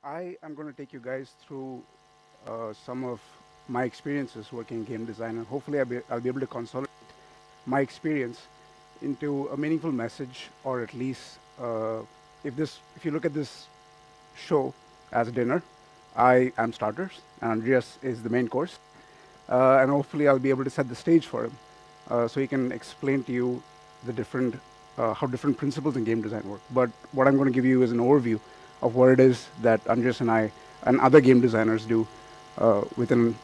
I am going to take you guys through some of my experiences working in game design, and hopefully I'll be able to consolidate my experience into a meaningful message, or at least if you look at this show as dinner, I am starters, and Andreas is the main course, and hopefully I'll be able to set the stage for him, so he can explain to you the different how different principles in game design work. But what I'm going to give you is an overview of what it is that Andreas and I and other game designers do within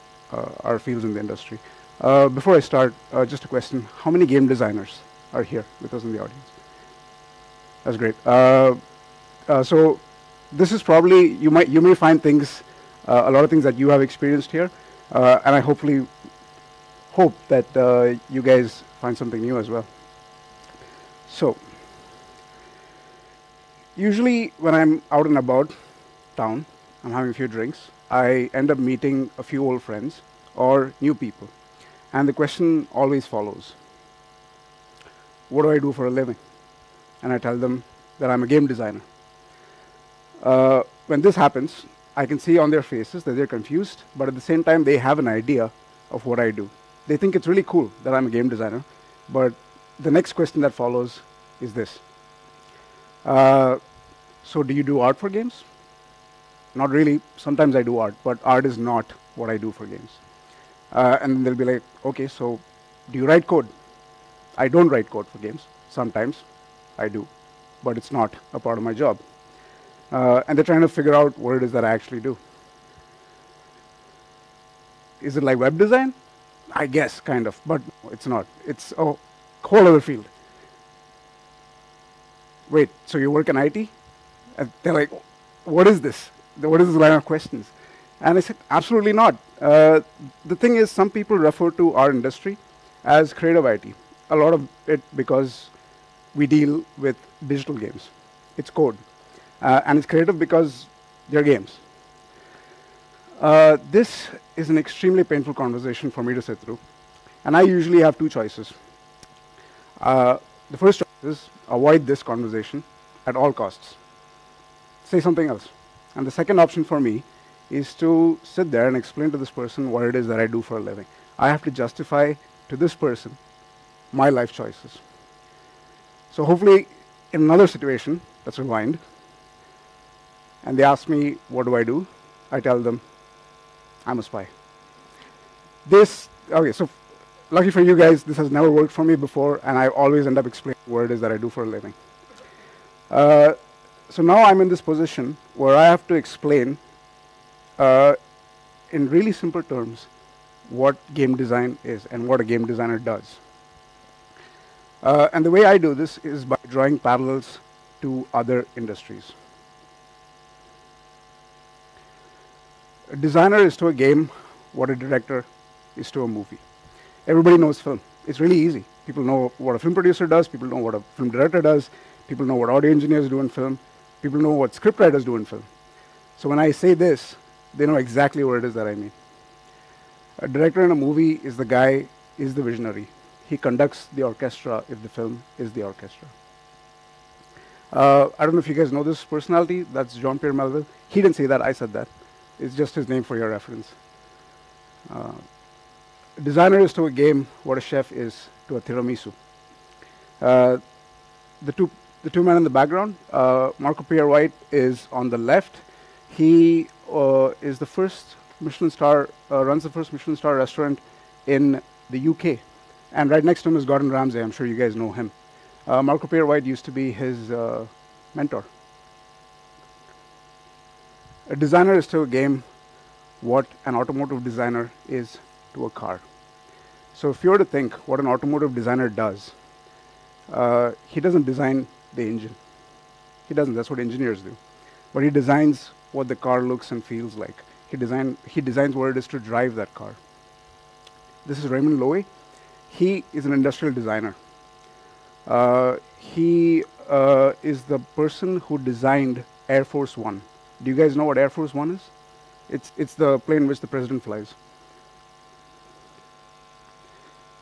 our fields in the industry. Before I start, just a question: how many game designers are here with us in the audience? That's great. So this is probably you may find things, a lot of things that you have experienced here, and I hopefully hope that you guys find something new as well. So usually when I'm out and about town, I'm having a few drinks, I end up meeting a few old friends or new people, and the question always follows: what do I do for a living? And I tell them that I'm a game designer. When this happens, I can see on their faces that they're confused, but at the same time, they have an idea of what I do. They think it's really cool that I'm a game designer, but the next question that follows is this. So do you do art for games? Not really. Sometimes I do art, but art is not what I do for games. And then they'll be like, okay, so do you write code? I don't write code for games. Sometimes I do, but it's not a part of my job. And they're trying to figure out what it is that I actually do. Is it like web design? I guess, kind of, but it's not. It's a whole other field. Wait, so you work in IT? And they're like, what is this? What is this line of questions? And I said, absolutely not. The thing is, some people refer to our industry as creative IT. A lot of it because we deal with digital games. It's code. And it's creative because they're games. This is an extremely painful conversation for me to sit through. And I usually have two choices. The first choice is avoid this conversation at all costs. Say something else. And the second option for me is to sit there and explain to this person what it is that I do for a living. I have to justify to this person my life choices. So hopefully, in another situation, let's rewind, and they ask me, what do I do? I tell them, I'm a spy. Okay, so lucky for you guys, this has never worked for me before, and I always end up explaining what it is that I do for a living. So now I'm in this position where I have to explain, in really simple terms, what game design is and what a game designer does. And the way I do this is by drawing parallels to other industries. A designer is to a game what a director is to a movie. Everybody knows film. It's really easy. People know what a film producer does. People know what a film director does. People know what audio engineers do in film. People know what scriptwriters do in film. So when I say this, they know exactly what it is that I mean. A director in a movie is the guy, is the visionary. He conducts the orchestra if the film is the orchestra. I don't know if you guys know this personality. That's Jean-Pierre Melville. He didn't say that. I said that. It's just his name for your reference. A designer is to a game what a chef is to a tiramisu. The two men in the background, Marco Pierre White is on the left. He is the first Michelin star, runs the first Michelin star restaurant in the UK. And right next to him is Gordon Ramsay. I'm sure you guys know him. Marco Pierre White used to be his mentor. A designer is to a game what an automotive designer is to a car. So if you were to think what an automotive designer does, he doesn't design the engine. He doesn't. That's what engineers do. But he designs what the car looks and feels like. He designs what it is to drive that car. This is Raymond Loewy. He is an industrial designer. He is the person who designed Air Force One. Do you guys know what Air Force One is? It's the plane which the president flies.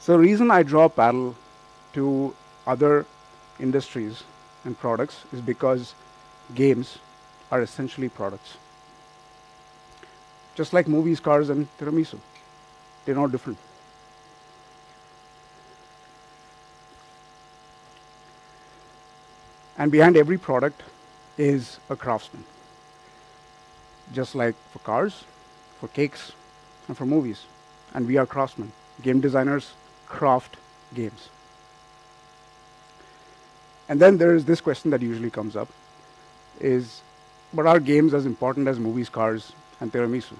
So the reason I draw a parallel to other industries and products is because games are essentially products. Just like movies, cars, and tiramisu. They're not different. And behind every product is a craftsman. Just like for cars, for cakes, and for movies. And we are craftsmen. Game designers craft games. And then there is this question that usually comes up is, but are games as important as movies, cars, and tiramisu?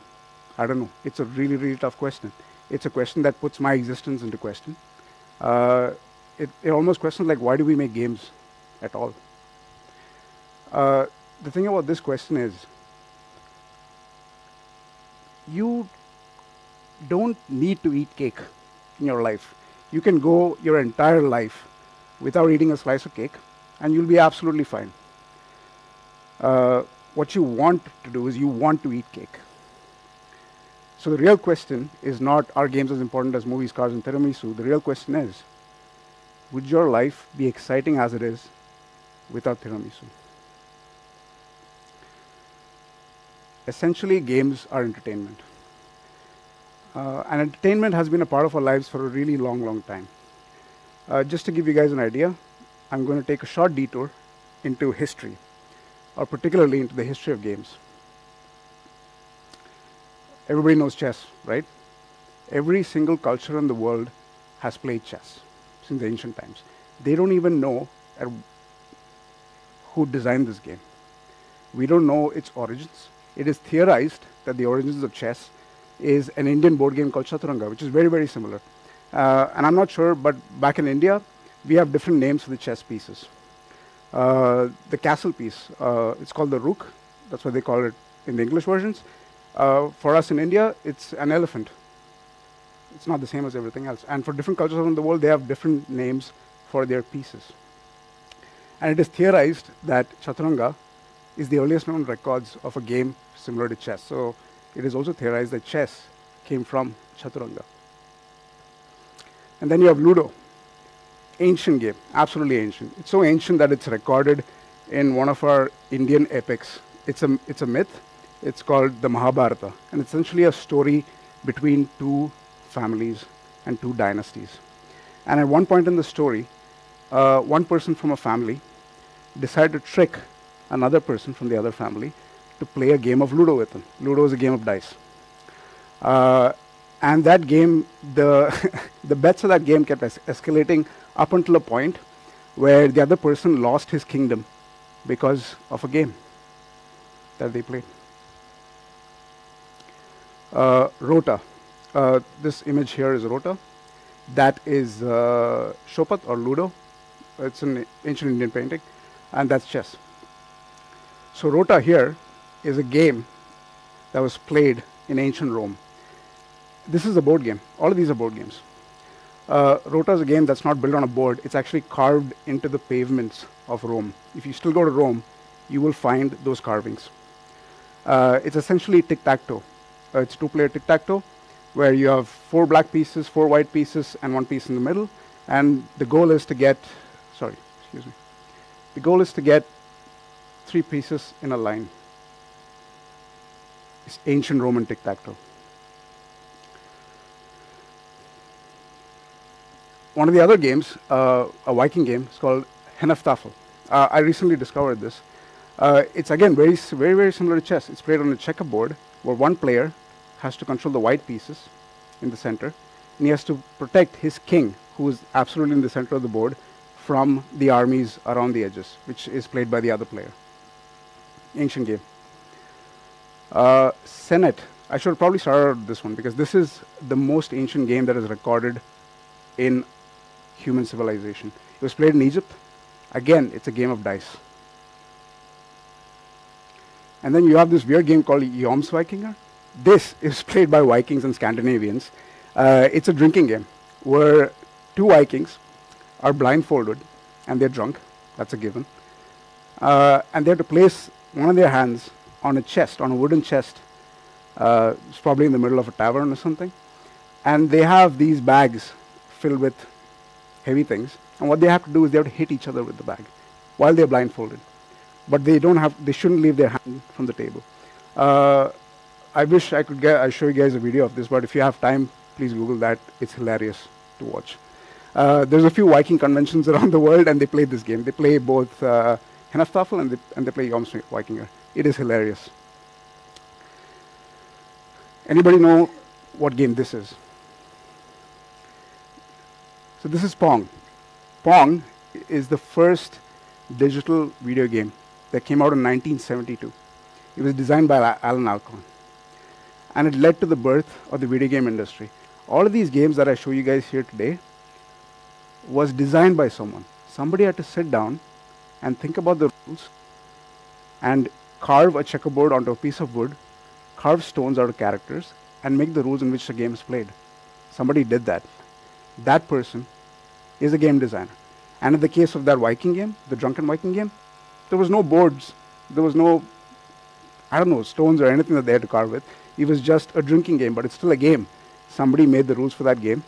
I don't know. It's a really, really tough question. It's a question that puts my existence into question. It almost questions like, why do we make games at all? The thing about this question is, you don't need to eat cake in your life. You can go your entire life without eating a slice of cake, and you'll be absolutely fine. What you want to do is you want to eat cake. So the real question is not, are games as important as movies, cars, and tiramisu? The real question is, would your life be exciting as it is without tiramisu? Essentially, games are entertainment. And entertainment has been a part of our lives for a really long, long time. Just to give you guys an idea, I'm going to take a short detour into history, or particularly into the history of games. Everybody knows chess, right? Every single culture in the world has played chess since ancient times. They don't even know who designed this game. We don't know its origins. It is theorized that the origins of chess is an Indian board game called chaturanga, which is very, very similar. And I'm not sure, but back in India, we have different names for the chess pieces. The castle piece, it's called the rook. That's what they call it in the English versions. For us in India, it's an elephant. It's not the same as everything else. And for different cultures around the world, they have different names for their pieces. And it is theorized that chaturanga is the earliest known records of a game similar to chess. So it is also theorized that chess came from chaturanga. And then you have Ludo. Ancient game, absolutely ancient. It's so ancient that it's recorded in one of our Indian epics. It's a myth. It's called the Mahabharata. And it's essentially a story between two families and two dynasties. And at one point in the story, one person from a family decided to trick another person from the other family to play a game of Ludo with them. Ludo is a game of dice. And that game, the bets of that game kept escalating up until a point where the other person lost his kingdom because of a game that they played. Rota. This image here is Rota. That is Shopat or Ludo. It's an ancient Indian painting. And that's chess. So Rota here is a game that was played in ancient Rome. This is a board game. All of these are board games. Rota is a game that's not built on a board. It's actually carved into the pavements of Rome. If you still go to Rome, you will find those carvings. It's essentially tic-tac-toe. It's a two-player tic-tac-toe where you have 4 black pieces, 4 white pieces, and 1 piece in the middle. And the goal is to get, the goal is to get 3 pieces in a line. It's ancient Roman tic-tac-toe. One of the other games, a Viking game, is called Hnefatafl. I recently discovered this. It's again very, very similar to chess. It's played on a checkerboard where one player has to control the white pieces in the center, and he has to protect his king, who is absolutely in the center of the board, from the armies around the edges, which is played by the other player. Ancient game. Senet. I should probably start out this one because this is the most ancient game that is recorded in human civilization. It was played in Egypt. Again, it's a game of dice. And then you have this weird game called Jomsvikinger. This is played by Vikings and Scandinavians. It's a drinking game where 2 Vikings are blindfolded and they're drunk. That's a given. And they have to place one of their hands on a chest, on a wooden chest. It's probably in the middle of a tavern or something. And they have these bags filled with heavy things. And what they have to do is they have to hit each other with the bag while they're blindfolded. but they shouldn't leave their hand from the table. I wish I could show you guys a video of this, but if you have time, please Google that. It's hilarious to watch. There's a few Viking conventions around the world, and they play this game. They play both Hennaftaffel and they play Jomsvik Vikinger. It is hilarious. Anybody know what game this is? So this is Pong. Pong is the first digital video game that came out in 1972. It was designed by Alan Alcorn. And it led to the birth of the video game industry. All of these games that I show you guys here today was designed by someone. Somebody had to sit down and think about the rules and carve a checkerboard onto a piece of wood, carve stones out of characters, and make the rules in which the game is played. Somebody did that. That person is a game designer. And in the case of that Viking game, the Drunken Viking game, there was no boards. There was no, stones or anything that they had to carve with. It was just a drinking game, but it's still a game. Somebody made the rules for that game,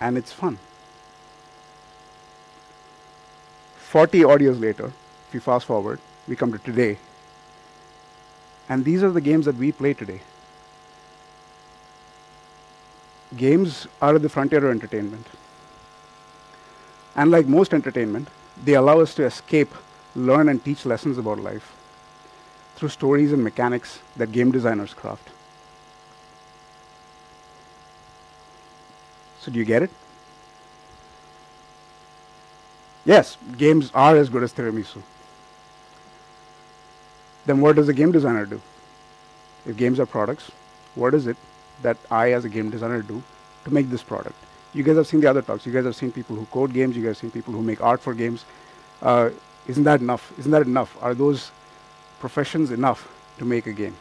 and it's fun. 40 odd years later, if you fast forward, we come to today. And these are the games that we play today. Games are at the frontier of entertainment. And like most entertainment, they allow us to escape, learn, and teach lessons about life through stories and mechanics that game designers craft. So do you get it? Yes, games are as good as tiramisu. Then what does a game designer do? If games are products, what is it that I as a game designer do to make this product? You guys have seen the other talks. You guys have seen people who code games. You guys have seen people who make art for games. Isn't that enough? Isn't that enough? Are those professions enough to make a game?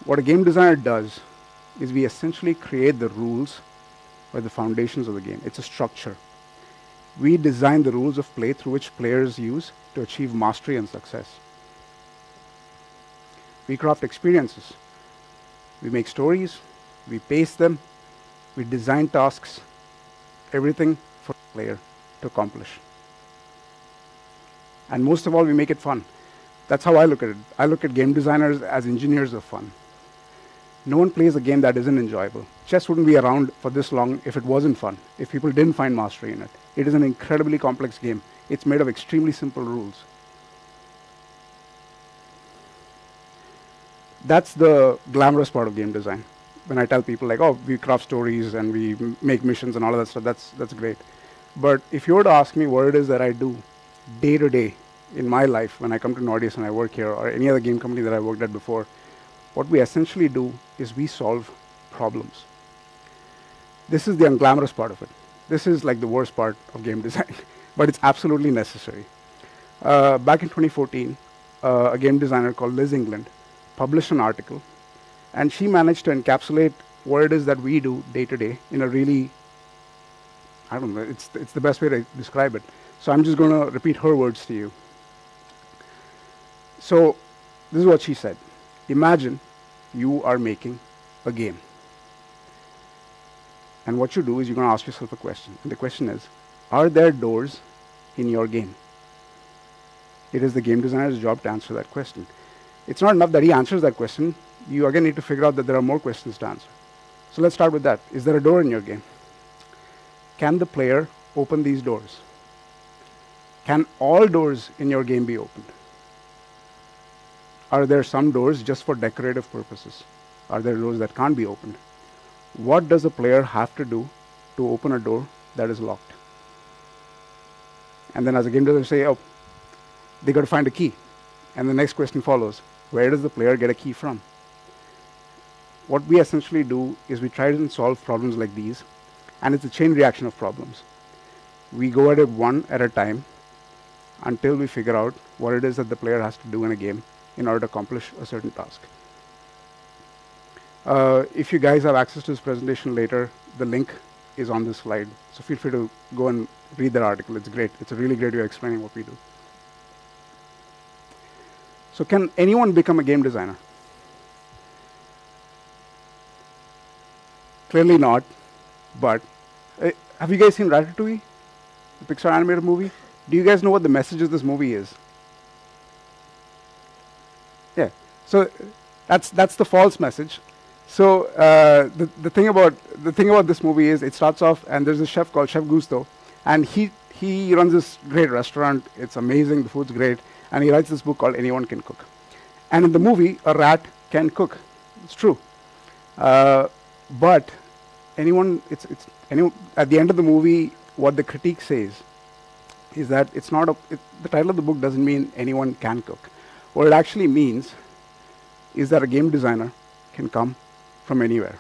What a game designer does is we essentially create the rules or the foundations of the game. It's a structure. We design the rules of play through which players use to achieve mastery and success. We craft experiences. We make stories. We pace them. We design tasks. Everything for the player to accomplish. And most of all, we make it fun. That's how I look at it. I look at game designers as engineers of fun. No one plays a game that isn't enjoyable. Chess wouldn't be around for this long if it wasn't fun, if people didn't find mastery in it. It is an incredibly complex game. It's made of extremely simple rules. That's the glamorous part of game design. When I tell people like, oh, we craft stories and we make missions and all of that stuff, that's great. But if you were to ask me what it is that I do day to day in my life when I come to Nordeus and I work here, or any other game company that I worked at before, what we essentially do is we solve problems. This is the unglamorous part of it. This is like the worst part of game design, but it's absolutely necessary. Back in 2014, a game designer called Liz England published an article, and she managed to encapsulate what it is that we do day to day in a really, I don't know, it's the best way to describe it. So I'm just going to repeat her words to you. So this is what she said. Imagine you are making a game. And what you do is you're going to ask yourself a question. And the question is, are there doors in your game? It is the game designer's job to answer that question. It's not enough that he answers that question. You again need to figure out that there are more questions to answer. So let's start with that. Is there a door in your game? Can the player open these doors? Can all doors in your game be opened? Are there some doors just for decorative purposes? Are there doors that can't be opened? What does a player have to do to open a door that is locked? And then as a game designer say, oh, they got to find a key. And the next question follows, where does the player get a key from? What we essentially do is we try to solve problems like these, and it's a chain reaction of problems. We go at it one at a time until we figure out what it is that the player has to do in a game in order to accomplish a certain task. If you guys have access to this presentation later, the link is on this slide. So feel free to go and read that article. It's great. It's a really great way of explaining what we do. So can anyone become a game designer? Clearly not, but have you guys seen Ratatouille? The Pixar animated movie? Do you guys know what the message of this movie is? Yeah. So that's the false message. So the thing about this movie is it starts off and there's a chef called Chef Gusto, and he runs this great restaurant. It's amazing. The food's great, and he writes this book called Anyone Can Cook. And in the movie, a rat can cook. It's true. But anyone at the end of the movie, what the critique says is that it's not the title of the book doesn't mean anyone can cook. What it actually means is that a game designer can come from anywhere.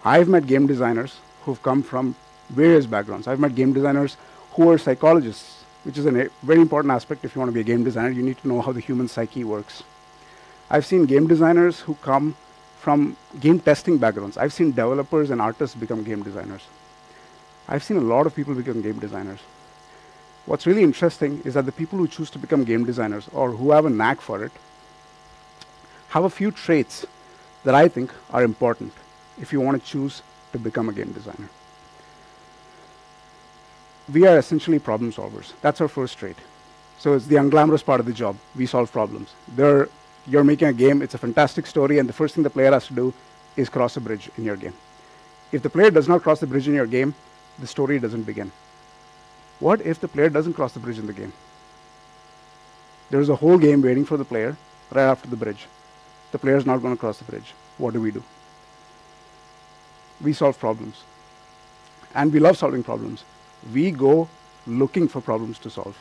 I've met game designers who've come from various backgrounds. I've met game designers who are psychologists, which is a very important aspect. If you want to be a game designer, you need to know how the human psyche works. I've seen game designers who come from game testing backgrounds. I've seen developers and artists become game designers. I've seen a lot of people become game designers. What's really interesting is that the people who choose to become game designers or who have a knack for it have a few traits that I think are important if you want to choose to become a game designer. We are essentially problem solvers. That's our first trait. So it's the unglamorous part of the job. We solve problems. You're making a game, it's a fantastic story, and the first thing the player has to do is cross a bridge in your game. If the player does not cross the bridge in your game, the story doesn't begin. What if the player doesn't cross the bridge in the game? There's a whole game waiting for the player right after the bridge. The player's not going to cross the bridge. What do? We solve problems. And we love solving problems. We go looking for problems to solve.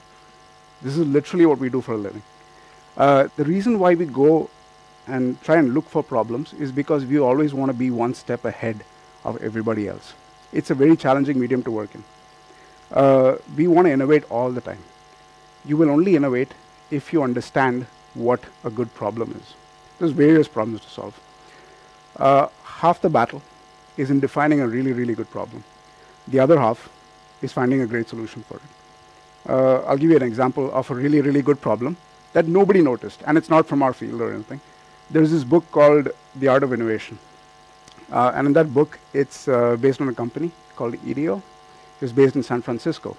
This is literally what we do for a living. The reason why we go and try and look for problems is because we always want to be one step ahead of everybody else. It's a very challenging medium to work in. We want to innovate all the time. You will only innovate if you understand what a good problem is. There's various problems to solve. Half the battle is in defining a really, really good problem. The other half is finding a great solution for it. I'll give you an example of a really, really good problem that nobody noticed, and it's not from our field or anything. There's this book called The Art of Innovation. And in that book, it's based on a company called EDO. It was based in San Francisco.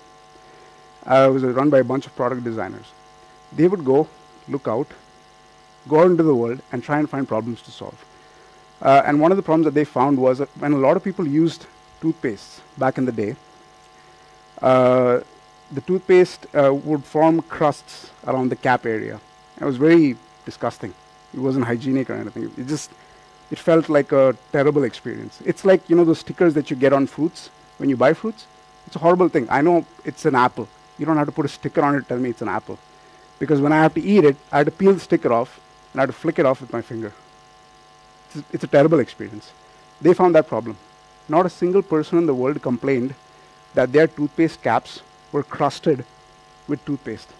It was run by a bunch of product designers. They would go, look out, go out into the world, and try and find problems to solve. And one of the problems that they found was that when a lot of people used toothpaste back in the day, the toothpaste would form crusts around the cap area. It was very disgusting. It wasn't hygienic or anything. It felt like a terrible experience. It's like, those stickers that you get on fruits when you buy fruits. It's a horrible thing. I know it's an apple. You don't have to put a sticker on it to tell me it's an apple. Because when I have to eat it, I have to peel the sticker off, and I have to flick it off with my finger. It's a terrible experience. They found that problem. Not a single person in the world complained that their toothpaste caps were crusted with toothpaste.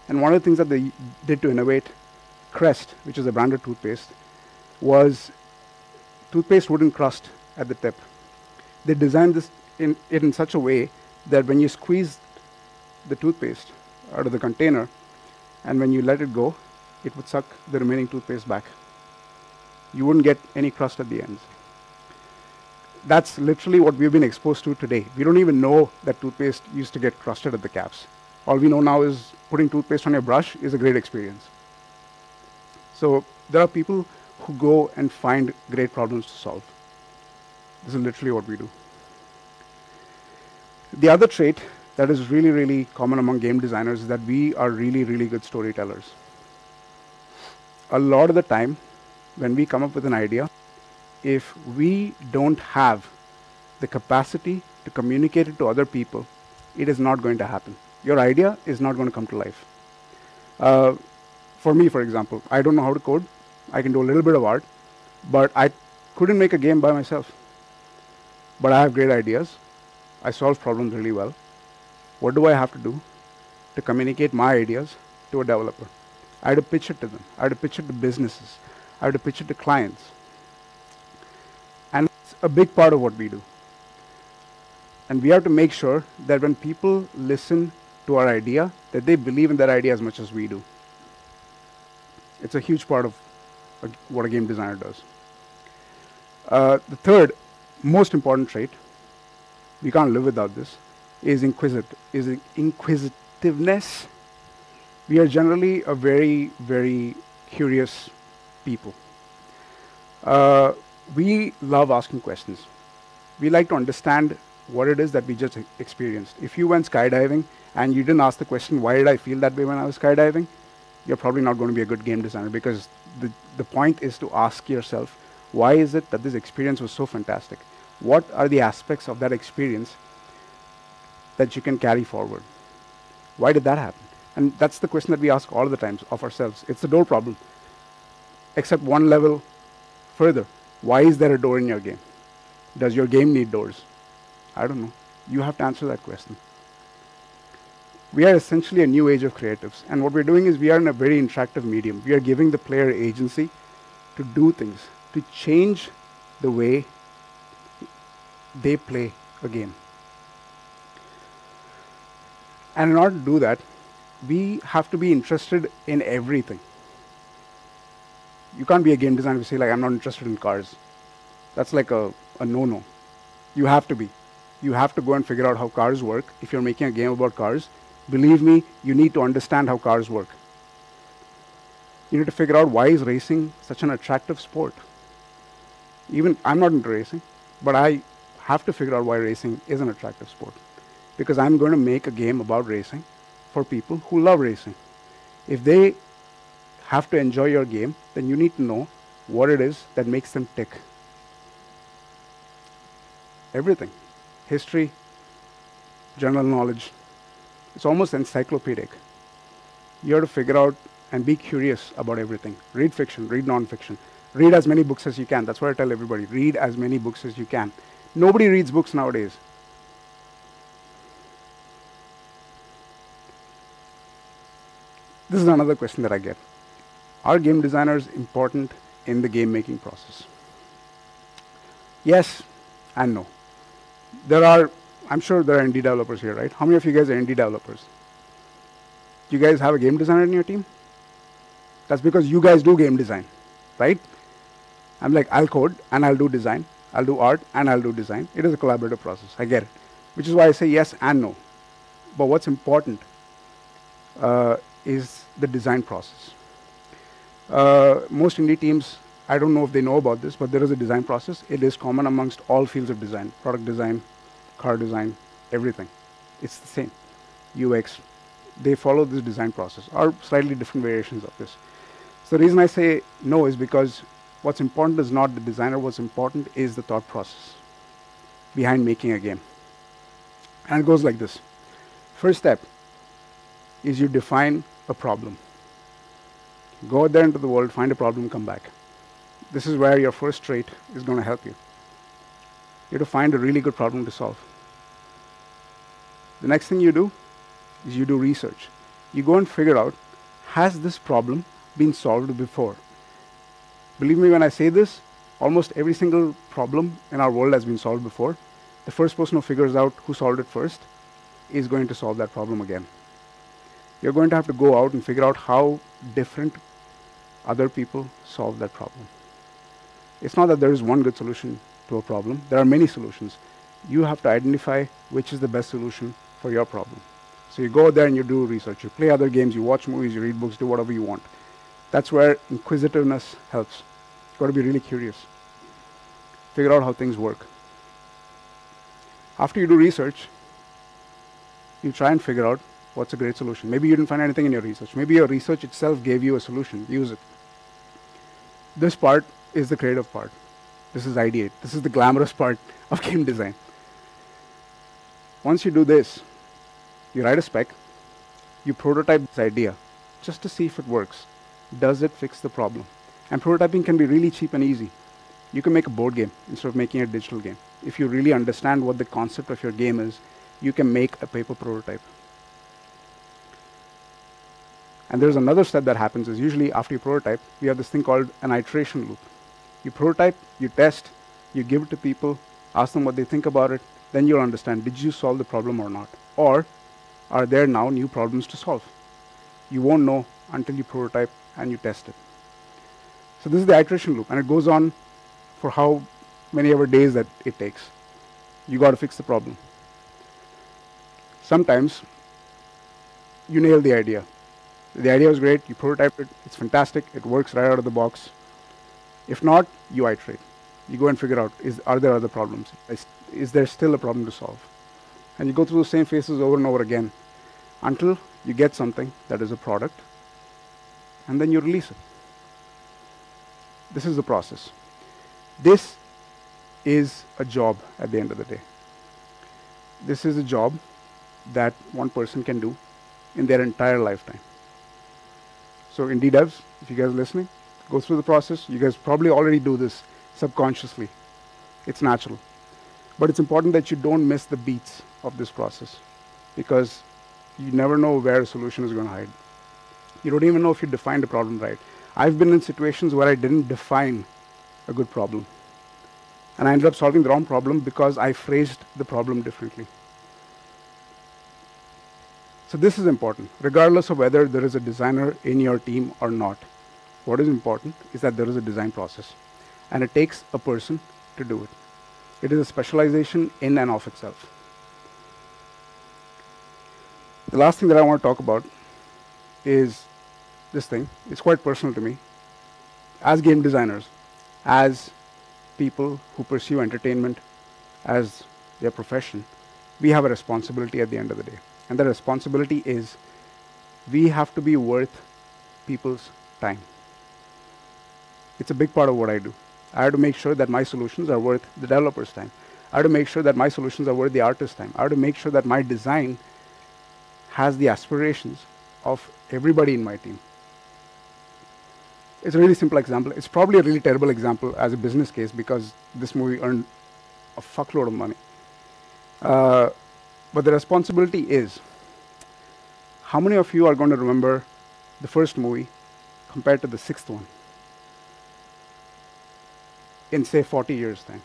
And one of the things that they did to innovate Crest, which is a branded toothpaste, was toothpaste wouldn't crust at the tip. They designed this in such a way that when you squeeze the toothpaste out of the container and when you let it go, it would suck the remaining toothpaste back. You wouldn't get any crust at the ends. That's literally what we've been exposed to today. We don't even know that toothpaste used to get crusted at the caps. All we know now is putting toothpaste on your brush is a great experience. So there are people who go and find great problems to solve. This is literally what we do. The other trait that is really, really common among game designers is that we are really, really good storytellers. A lot of the time, when we come up with an idea, if we don't have the capacity to communicate it to other people, it is not going to happen. Your idea is not going to come to life. For me, for example, I don't know how to code. I can do a little bit of art, but I couldn't make a game by myself. But I have great ideas. I solve problems really well. What do I have to do to communicate my ideas to a developer? I had to pitch it to them. I had to pitch it to businesses. I had to pitch it to clients. And it's a big part of what we do. And we have to make sure that when people listen to our idea, that they believe in that idea as much as we do. It's a huge part of what a game designer does. The third most important trait, we can't live without this, is inquisitiveness. We are generally a very, very curious people. We love asking questions. We like to understand what it is that we just experienced. If you went skydiving and you didn't ask the question, why did I feel that way when I was skydiving? You're probably not going to be a good game designer, because the point is to ask yourself, why is it that this experience was so fantastic? What are the aspects of that experience that you can carry forward? Why did that happen? And that's the question that we ask all the times of ourselves. It's the door problem, except one level further. Why is there a door in your game? Does your game need doors? I don't know. You have to answer that question. We are essentially a new age of creatives, and what we're doing is we are in a very interactive medium. We are giving the player agency to do things, to change the way they play a game. And in order to do that, we have to be interested in everything. You can't be a game designer if you say, like, I'm not interested in cars. That's like a no-no. You have to be. You have to go and figure out how cars work. If you're making a game about cars, believe me, you need to understand how cars work. You need to figure out, why is racing such an attractive sport? Even I'm not into racing, but I have to figure out why racing is an attractive sport. Because I'm going to make a game about racing for people who love racing. If they have to enjoy your game, then you need to know what it is that makes them tick. Everything. History, general knowledge. It's almost encyclopedic. You have to figure out and be curious about everything. Read fiction, read non-fiction. Read as many books as you can. That's what I tell everybody. Read as many books as you can. Nobody reads books nowadays. This is another question that I get. Are game designers important in the game making process? Yes and no. I'm sure there are indie developers here, right? How many of you guys are indie developers? You guys have a game designer in your team? That's because you guys do game design, right? I'm like, I'll code and I'll do design. I'll do art and I'll do design. It is a collaborative process. I get it. Which is why I say yes and no. But what's important is the design process. Most indie teams, I don't know if they know about this, but there is a design process. It is common amongst all fields of design. Product design, car design, everything. It's the same. UX, they follow this design process, or slightly different variations of this. So the reason I say no is because what's important is not the designer. What's important is the thought process behind making a game. And it goes like this. First step is you define a problem. Go out there into the world, find a problem, come back. This is where your first trait is going to help you. You have to find a really good problem to solve. The next thing you do is you do research. You go and figure out, has this problem been solved before? Believe me when I say this, almost every single problem in our world has been solved before. The first person who figures out who solved it first is going to solve that problem again. You're going to have to go out and figure out how different other people solve that problem. It's not that there is one good solution to a problem. There are many solutions. You have to identify which is the best solution for your problem. So you go out there and you do research. You play other games, you watch movies, you read books, do whatever you want. That's where inquisitiveness helps. You've got to be really curious. Figure out how things work. After you do research, you try and figure out what's a great solution. Maybe you didn't find anything in your research. Maybe your research itself gave you a solution. Use it. This part is the creative part. This is ideate. This is the glamorous part of game design. Once you do this, you write a spec, you prototype this idea just to see if it works. Does it fix the problem? And prototyping can be really cheap and easy. You can make a board game instead of making a digital game. If you really understand what the concept of your game is, you can make a paper prototype. And there's another step that happens is usually after you prototype, you have this thing called an iteration loop. You prototype, you test, you give it to people, ask them what they think about it, then you'll understand, did you solve the problem or not? Or are there now new problems to solve? You won't know until you prototype and you test it. So this is the iteration loop, and it goes on for how many ever days that it takes. You got to fix the problem. Sometimes you nail the idea. The idea was great, you prototyped it, it's fantastic, it works right out of the box. If not, you iterate. You go and figure out, are there other problems? Is there still a problem to solve? And you go through the same phases over and over again until you get something that is a product, and then you release it. This is the process. This is a job at the end of the day. This is a job that one person can do in their entire lifetime. So indie devs, if you guys are listening, go through the process. You guys probably already do this subconsciously. It's natural. But it's important that you don't miss the beats of this process, because you never know where a solution is going to hide. You don't even know if you defined a problem right. I've been in situations where I didn't define a good problem. And I ended up solving the wrong problem because I phrased the problem differently. So this is important, regardless of whether there is a designer in your team or not. What is important is that there is a design process, and it takes a person to do it. It is a specialization in and of itself. The last thing that I want to talk about is this thing. It's quite personal to me. As game designers, as people who pursue entertainment as their profession, we have a responsibility at the end of the day. And the responsibility is we have to be worth people's time. It's a big part of what I do. I have to make sure that my solutions are worth the developer's time. I have to make sure that my solutions are worth the artist's time. I have to make sure that my design has the aspirations of everybody in my team. It's a really simple example. It's probably a really terrible example as a business case because this movie earned a fuckload of money. But the responsibility is, how many of you are going to remember the first movie compared to the sixth one in, say, 40 years' time?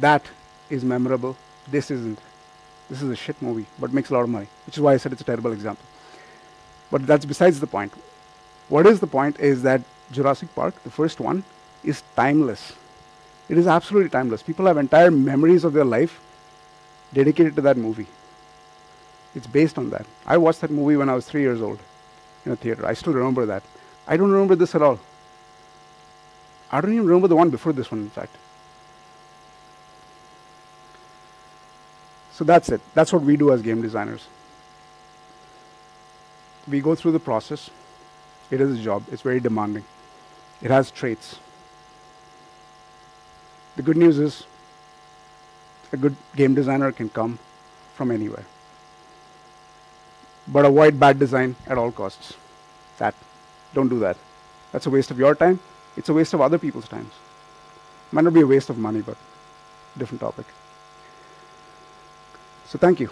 That is memorable. This isn't. This is a shit movie, but makes a lot of money, which is why I said it's a terrible example. But that's besides the point. What is the point is that Jurassic Park, the first one, is timeless. It is absolutely timeless. People have entire memories of their life dedicated to that movie. It's based on that. I watched that movie when I was 3 years old in a theater. I still remember that. I don't remember this at all. I don't even remember the one before this one, in fact. So that's it. That's what we do as game designers. We go through the process. It is a job. It's very demanding. It has traits. The good news is a good game designer can come from anywhere. But avoid bad design at all costs. Don't do that. That's a waste of your time. It's a waste of other people's times. Might not be a waste of money, but different topic. So thank you.